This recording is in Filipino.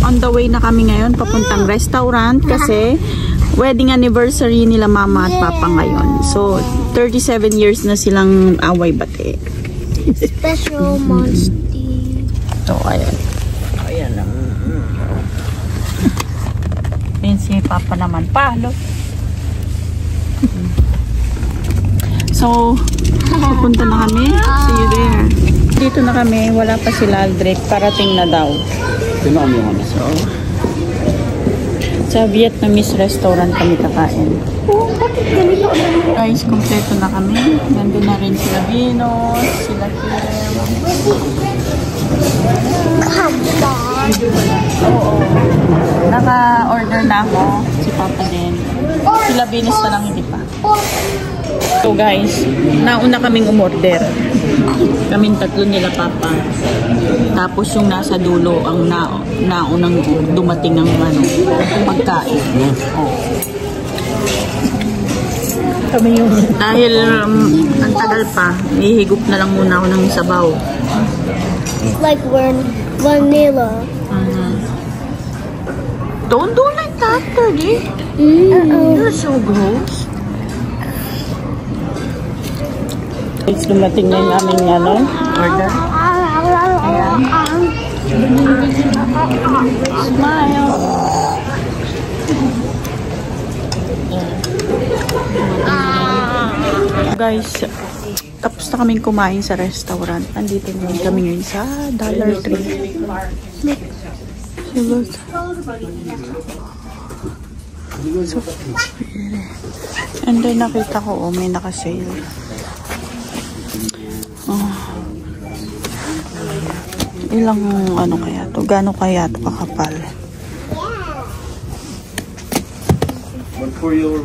on the way na kami ngayon papuntang restaurant kasi wedding anniversary nila mama at papa ngayon. So, 37 years na silang away bate. Special monster. So, ayan. Ayan lang. Ayan si papa naman. Palo. So, pupunta na kami. See you there. Dito na kami. Wala pa sila Aldrich. Parating na daw. So, sa Vietnamese restaurant kami kakain. Guys, kompleto na kami. Nandun na rin sila Venus, sila Kim. Oo. Naka-order na ako. Si Papa din. Sila Venus na lang hindi pa. So guys, nauna kaming umorder. Kaming tatlo nila Papa. Tapos yung nasa dulo ang naunang dumating ng pagkain. Oh. Kami yung dahil ang tagal pa, ihigop na lang muna ako ng sabaw. Like vanilla. Don't do like that, Dirty. You're so gross. It's dumating na yung aming order. Ayan. Smile. Guys, tapos na kaming kumain sa restaurant. Nandito naman kami ngayon sa Dollar Tree. Look. So, and then nakita ko, may naka-sale. Ilang kaya to? Gano kaya to kakapal? One for your